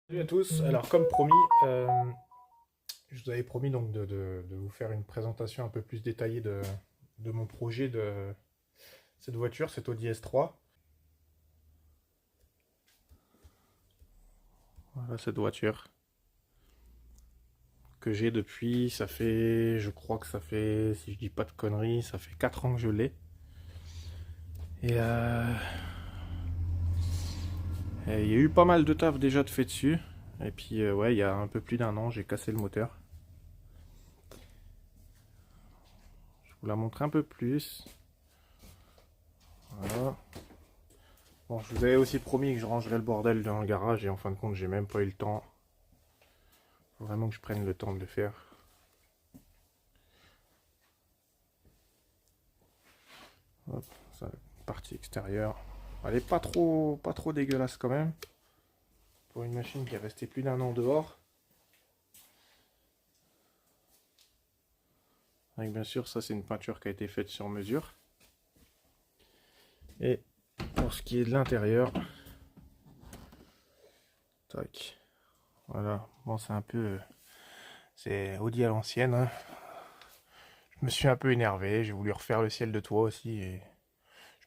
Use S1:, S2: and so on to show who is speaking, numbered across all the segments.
S1: Salut à tous, alors comme promis, je vous avais promis donc de vous faire une présentation un peu plus détaillée de mon projet de cette voiture, cette Audi S3. Voilà cette voiture que j'ai depuis, ça fait, je crois que ça fait, si je dis pas de conneries, ça fait 4 ans que je l'ai. Et il y a eu pas mal de taf déjà de fait dessus. Et puis ouais, il y a un peu plus d'un an, j'ai cassé le moteur. Je vous la montre un peu plus. Voilà. Bon, je vous avais aussi promis que je rangerais le bordel dans le garage et en fin de compte, j'ai même pas eu le temps. Faut vraiment que je prenne le temps de le faire. Hop, ça, partie extérieure. Elle est pas trop dégueulasse quand même. Pour une machine qui est restée plus d'un an dehors. Avec bien sûr, ça c'est une peinture qui a été faite sur mesure. Et pour ce qui est de l'intérieur, tac. Voilà, bon c'est un peu... C'est Audi à l'ancienne. Hein. Je me suis un peu énervé, j'ai voulu refaire le ciel de toit aussi et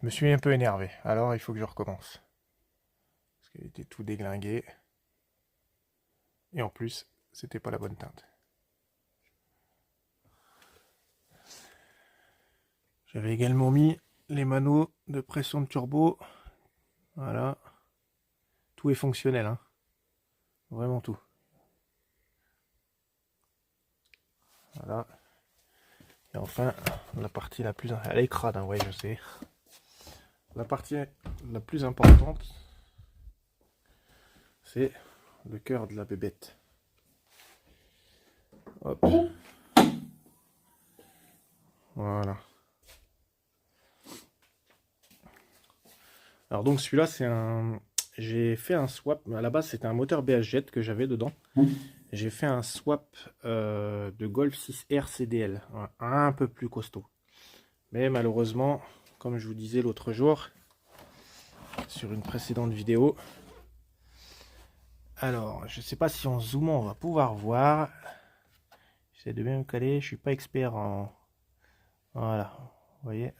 S1: je me suis un peu énervé. Alors il faut que je recommence. Parce qu'il était tout déglingué. Et en plus, c'était pas la bonne teinte. J'avais également mis les manos de pression de turbo. Voilà. Tout est fonctionnel, hein. Vraiment tout. Voilà. Et enfin, la partie la plus... Elle est crade, hein, ouais, je sais. La partie la plus importante, c'est le cœur de la bébête. Hop. Voilà. Alors donc celui-là, c'est un... J'ai fait un swap. À la base, c'était un moteur BH Jet que j'avais dedans. J'ai fait un swap de Golf 6R CDL. Un peu plus costaud. Mais malheureusement, comme je vous disais l'autre jour, sur une précédente vidéo, alors, je sais pas si en zoomant on va pouvoir voir. J'essaie de bien me caler, je suis pas expert en... Voilà, vous voyez,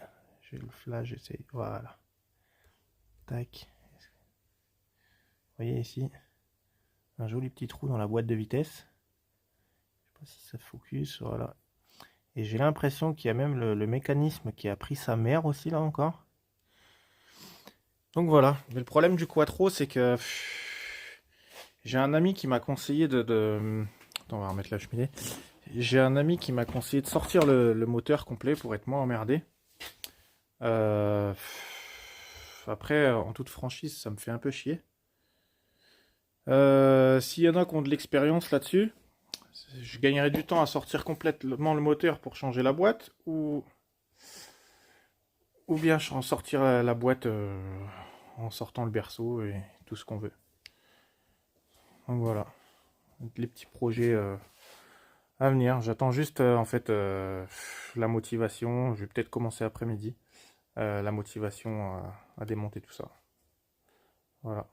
S1: j'ai le flash, j'essaie, voilà. Tac. Vous voyez ici, un joli petit trou dans la boîte de vitesse. Je sais pas si ça focus, voilà. Et j'ai l'impression qu'il y a même le mécanisme qui a pris sa mère aussi là encore. Donc voilà, mais le problème du Quattro c'est que j'ai un ami qui m'a conseillé Attends, on va remettre la cheminée. J'ai un ami qui m'a conseillé de sortir le moteur complet pour être moins emmerdé. Euh, Après, en toute franchise, ça me fait un peu chier. S'il y en a qui ont de l'expérience là-dessus, je gagnerais du temps à sortir complètement le moteur pour changer la boîte ou bien en sortir la boîte en sortant le berceau et tout ce qu'on veut. Donc voilà, les petits projets à venir. J'attends juste en fait la motivation. Je vais peut-être commencer après-midi. La motivation à démonter tout ça. Voilà.